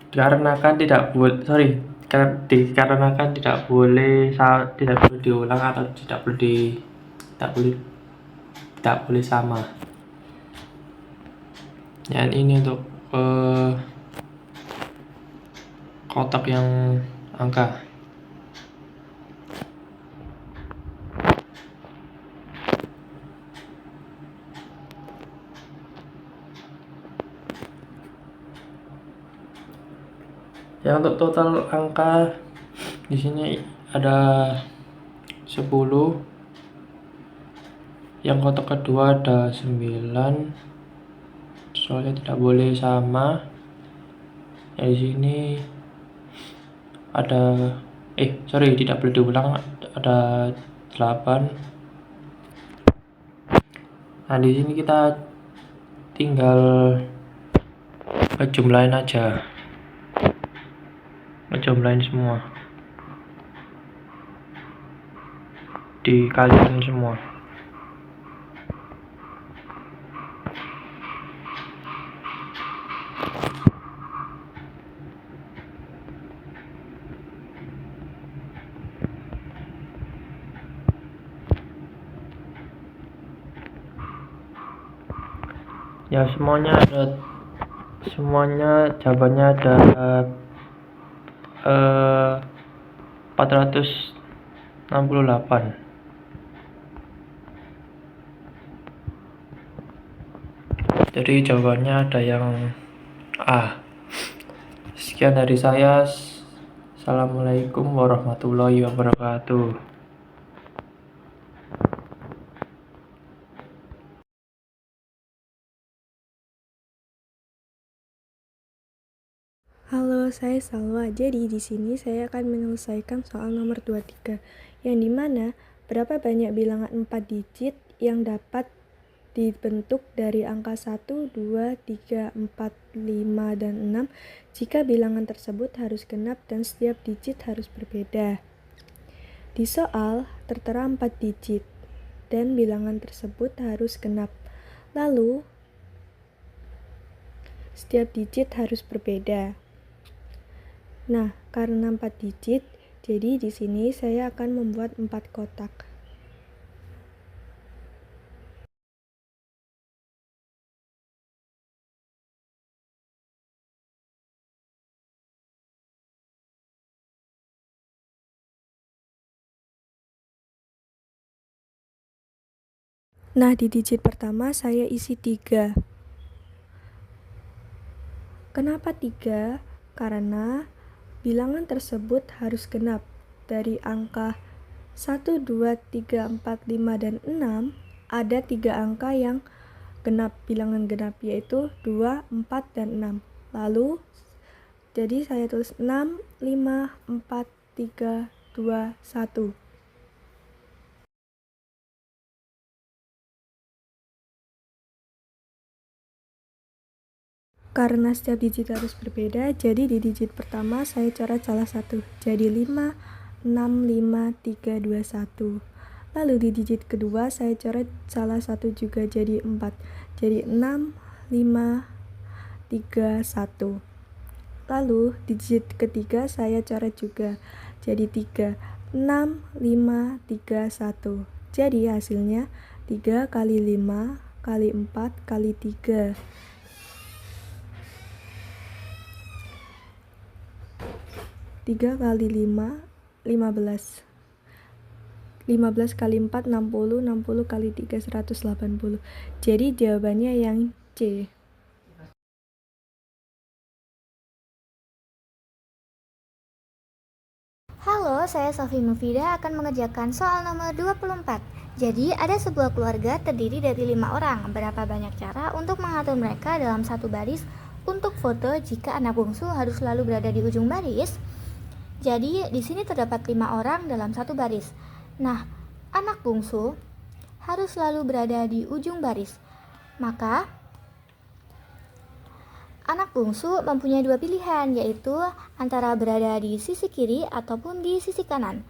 dikarenakan tidak boleh diulang atau tidak boleh sama. Dan ini untuk kotak yang angka. Yang untuk total angka di sini ada 10. Yang kotak kedua ada 9. Soalnya tidak boleh sama. Di sini ada tidak boleh diulang, ada 8. Nah, di sini kita tinggal ngejumlahin aja. Ngejumlahin semua. Dikalikan semua. Ya, semuanya jawabannya ada 468. Jadi jawabannya ada yang A. Sekian dari saya. Assalamualaikum warahmatullahi wabarakatuh. Halo, saya Salwa. Jadi di sini saya akan menyelesaikan soal nomor 23, yang dimana berapa banyak bilangan 4 digit yang dapat dibentuk dari angka 1, 2, 3, 4, 5, dan 6 jika bilangan tersebut harus genap dan setiap digit harus berbeda. Di soal tertera 4 digit dan bilangan tersebut harus genap. Lalu setiap digit harus berbeda. Nah, karena 4 digit, jadi di sini saya akan membuat 4 kotak. Nah, di digit pertama saya isi 3. Kenapa 3? Karena bilangan tersebut harus genap. Dari angka 1, 2, 3, 4, 5, dan 6 ada 3 angka yang genap, bilangan genap, yaitu 2, 4, dan 6. Lalu jadi saya tulis 6, 5, 4, 3, 2, 1. Karena setiap digit harus berbeda, jadi di digit pertama saya coret salah satu. Jadi 5, 6, 5, 3, 2, 1. Lalu di digit kedua saya coret salah satu juga, jadi 4. Jadi 6, 5, 3, 1. Lalu di digit ketiga saya coret juga, jadi 3. 6, 5, 3, 1. Jadi hasilnya 3 kali 5 kali 4 kali 3. 3 kali 5, 15. 15 kali 4, 60. 60 kali 3, 180. Jadi jawabannya yang C. Halo, saya Sofi Mufida akan mengerjakan soal nomor 24. Jadi, ada sebuah keluarga terdiri dari 5 orang. Berapa banyak cara untuk mengatur mereka dalam satu baris untuk foto jika anak bungsu harus selalu berada di ujung baris? Jadi, di sini terdapat 5 orang dalam satu baris. Nah, anak bungsu harus selalu berada di ujung baris. Maka, anak bungsu mempunyai 2 pilihan, yaitu antara berada di sisi kiri ataupun di sisi kanan.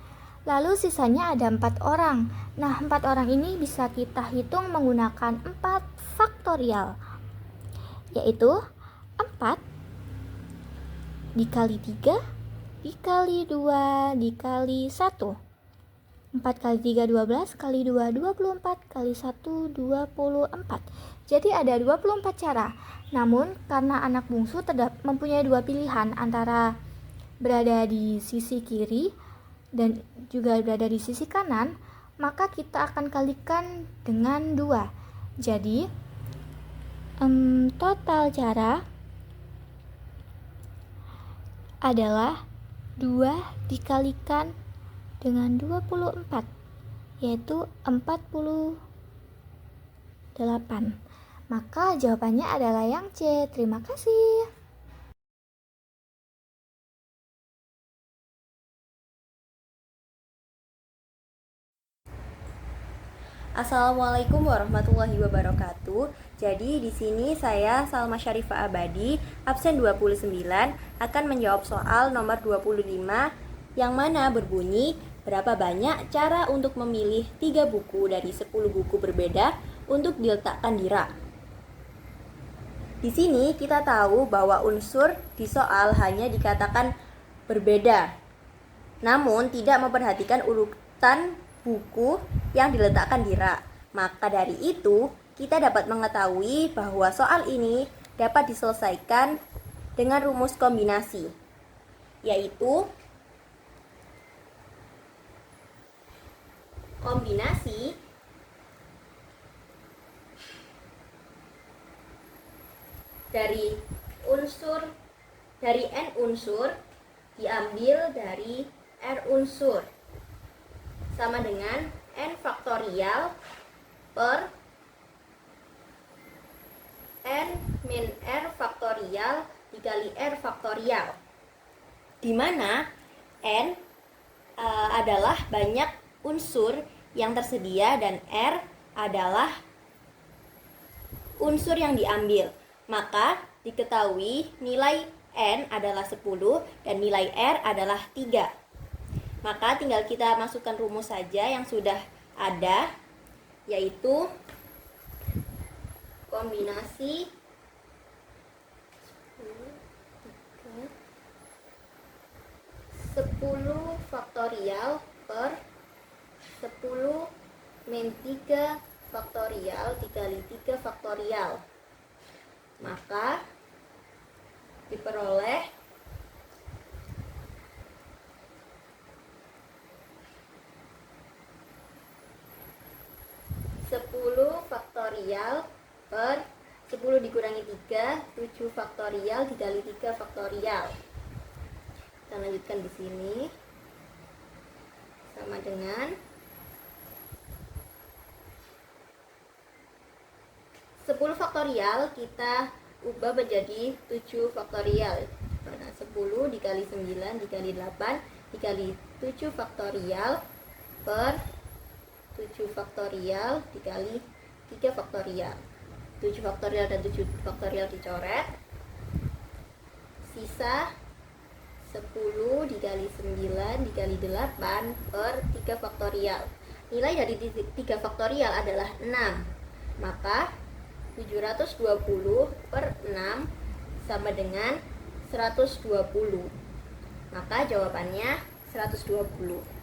Lalu sisanya ada 4 orang. Nah, 4 orang ini bisa kita hitung menggunakan 4 faktorial, yaitu 4 dikali 3 dikali 2 dikali 1. 4 kali 3, 12, kali 2, 24, kali 1, 24. Jadi ada 24 cara. Namun, karena anak bungsu mempunyai 2 pilihan antara berada di sisi kiri dan juga berada di sisi kanan, maka kita akan kalikan dengan 2. Jadi, total cara adalah 2 dikalikan dengan 24, yaitu 48. Maka jawabannya adalah yang C. Terima kasih. Assalamualaikum warahmatullahi wabarakatuh. Jadi di sini saya Salma Syarifah Abadi, absen 29, akan menjawab soal nomor 25 yang mana berbunyi berapa banyak cara untuk memilih 3 buku dari 10 buku berbeda untuk diletakkan di rak. Di sini kita tahu bahwa unsur di soal hanya dikatakan berbeda, namun tidak memperhatikan urutan buku yang diletakkan di rak. Maka dari itu, kita dapat mengetahui bahwa soal ini dapat diselesaikan dengan rumus kombinasi, yaitu kombinasi dari n unsur diambil dari r unsur sama dengan n faktorial per n min r faktorial dikali r faktorial, di mana n adalah banyak unsur yang tersedia dan r adalah unsur yang diambil. Maka diketahui nilai n adalah 10 dan nilai r adalah 3. Maka tinggal kita masukkan rumus saja yang sudah ada, yaitu kombinasi 10 faktorial per 10 min 3 faktorial dikali 3 faktorial. Maka diperoleh 10 faktorial per 10 dikurangi 3, 7 faktorial dikali 3 faktorial. Kita lanjutkan di sini. Sama dengan 10 faktorial kita ubah menjadi 7 faktorial. Nah, 10 dikali 9 dikali 8 dikali 7 faktorial per 7 faktorial dikali 3 faktorial. 7 faktorial dan 7 faktorial dicoret. Sisa 10 dikali 9 dikali 8 per 3 faktorial. Nilai dari 3 faktorial adalah 6. Maka 720 per 6 sama dengan 120. Maka jawabannya 120.